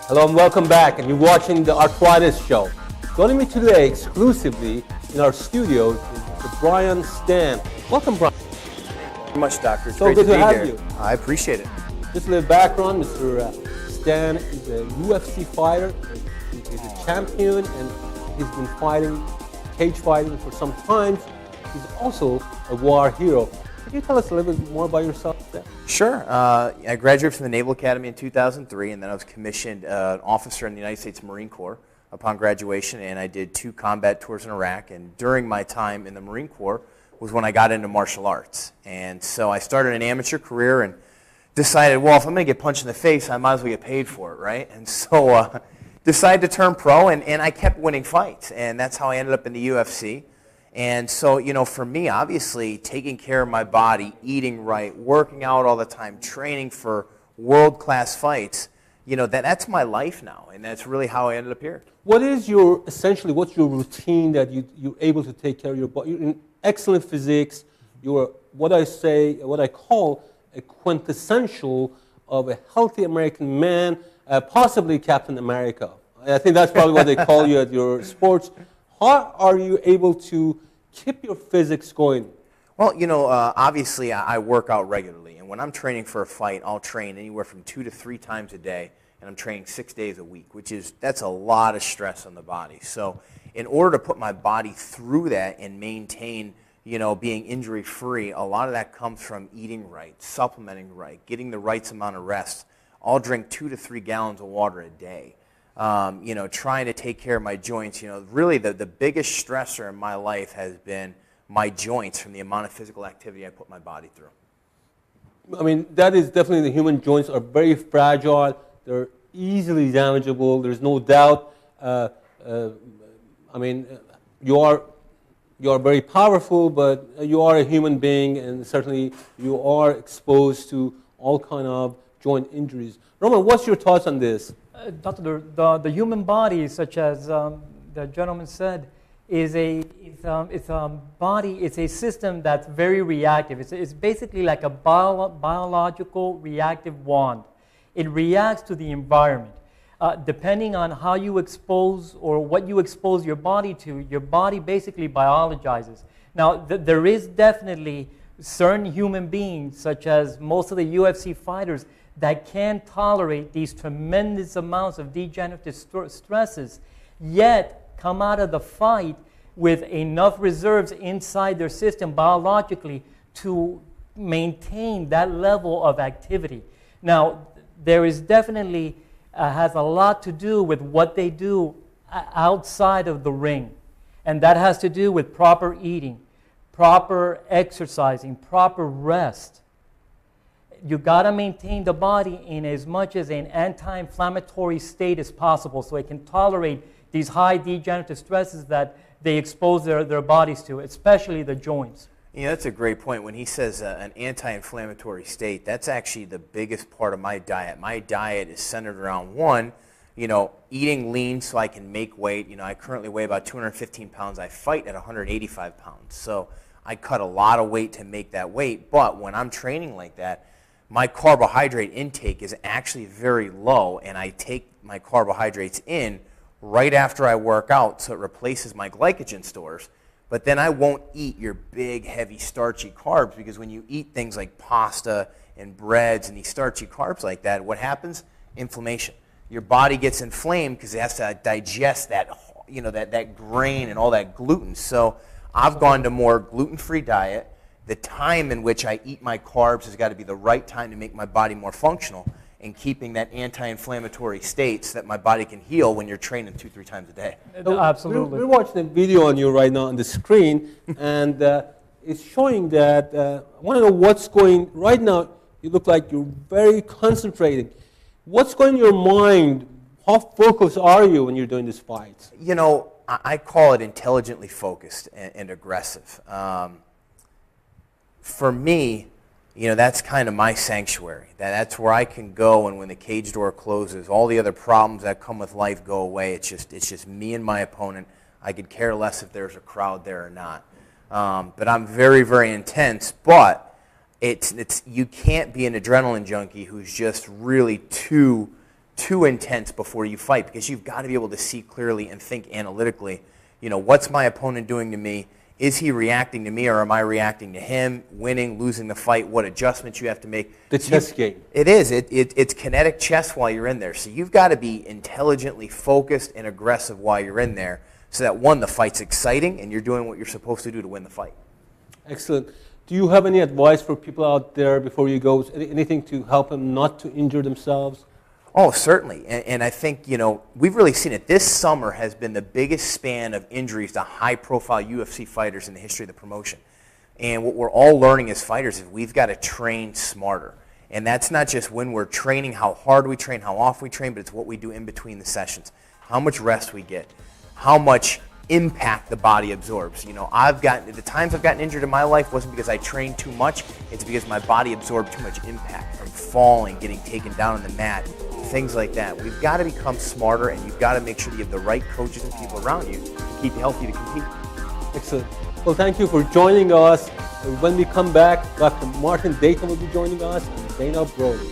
Hello and welcome back, and you're watching the Arthritis Show. Joining me today exclusively in our studios is Mr. Brian Stann. Welcome, Brian. Thank you very much, Doctor. It's so great good to be have here. you. I appreciate it. Just a little background, Mr. Stann is a UFC fighter. He's a champion, and he's been fighting, cage fighting for some time. He's also a war hero. Could you tell us a little bit more about yourself? Sure. I graduated from the Naval Academy in 2003, and then I was commissioned an officer in the United States Marine Corps upon graduation, and I did 2 combat tours in Iraq. And during my time in the Marine Corps was when I got into martial arts. And so I started an amateur career and decided, well, if I'm going to get punched in the face, I might as well get paid for it, right? And so decided to turn pro, and I kept winning fights, and that's how I ended up in the UFC. And so, you know, for me, obviously, taking care of my body, eating right, working out all the time, training for world-class fights, you know, that's my life now, and that's really how I ended up here. What is your, essentially, what's your routine that you're able to take care of your body? You're in excellent physiques. You're what I call a quintessential of a healthy American man, possibly Captain America. I think that's probably what they call you at your sports. How are you able to keep your physics going? Well, you know, obviously I work out regularly, and when I'm training for a fight, I'll train anywhere from 2 to 3 times a day, and I'm training 6 days a week, that's a lot of stress on the body. So in order to put my body through that and maintain, you know, being injury-free, a lot of that comes from eating right, supplementing right, getting the right amount of rest. I'll drink 2 to 3 gallons of water a day. You know, trying to take care of my joints. You know, really the biggest stressor in my life has been my joints from the amount of physical activity I put my body through. I mean, that is definitely, the human joints are very fragile. They're easily damageable. There's no doubt. I mean, you are very powerful, but you are a human being, and certainly you are exposed to all kind of joint injuries. Roman, what's your thoughts on this? Doctor, the human body, such as the gentleman said, is a system that's very reactive. It's basically like a biological reactive wand. It reacts to the environment. Depending on how you expose or what you expose your body to, your body basically biologizes. Now, there is definitely certain human beings, such as most of the UFC fighters, that can tolerate these tremendous amounts of degenerative stresses, yet come out of the fight with enough reserves inside their system biologically to maintain that level of activity. Now, there is definitely, has a lot to do with what they do outside of the ring. And that has to do with proper eating, proper exercising, proper rest. You got to maintain the body in as much as an anti-inflammatory state as possible so it can tolerate these high degenerative stresses that they expose their bodies to, especially the joints. Yeah, that's a great point. When he says an anti-inflammatory state, that's actually the biggest part of my diet. My diet is centered around, one, you know, eating lean so I can make weight. You know, I currently weigh about 215 pounds. I fight at 185 pounds. So I cut a lot of weight to make that weight. But when I'm training like that, my carbohydrate intake is actually very low, and I take my carbohydrates in right after I work out, so it replaces my glycogen stores. But then I won't eat your big, heavy, starchy carbs, because when you eat things like pasta and breads and these starchy carbs like that, what happens? Inflammation. Your body gets inflamed because it has to digest that, you know, that grain and all that gluten. So I've gone to more gluten-free diet. The time in which I eat my carbs has got to be the right time to make my body more functional, and keeping that anti-inflammatory state so that my body can heal when you're training 2-3 times a day. Absolutely. We're watching a video on you right now on the screen, and it's showing that, I want to know what's going, right now you look like you're very concentrating. What's going in your mind? How focused are you when you're doing these fights? You know, I call it intelligently focused and aggressive. For me, you know, that's kind of my sanctuary. That's where I can go, and when the cage door closes, all the other problems that come with life go away. It's just me and my opponent. I could care less if there's a crowd there or not. But I'm very, very intense. But you can't be an adrenaline junkie who's just really too too intense before you fight, because you've got to be able to see clearly and think analytically. You know, what's my opponent doing to me? Is he reacting to me, or am I reacting to him? Winning, losing the fight, what adjustments you have to make. The chess game. It is. It's kinetic chess while you're in there. So you've got to be intelligently focused and aggressive while you're in there, so that, one, the fight's exciting and you're doing what you're supposed to do to win the fight. Excellent. Do you have any advice for people out there before you go? Anything to help them not to injure themselves? Oh, certainly. And I think, you know, we've really seen it. This summer has been the biggest span of injuries to high-profile UFC fighters in the history of the promotion. And what we're all learning as fighters is we've got to train smarter. And that's not just when we're training, how hard we train, how often we train, but it's what we do in between the sessions, how much rest we get, how much impact the body absorbs. You know, the times I've gotten injured in my life wasn't because I trained too much, it's because my body absorbed too much impact from falling, getting taken down on the mat, things like that. We've got to become smarter, and you've got to make sure that you have the right coaches and people around you to keep you healthy to compete. Excellent. Well, thank you for joining us. When we come back, Dr. Martin Dayton will be joining us, and Dana Brody.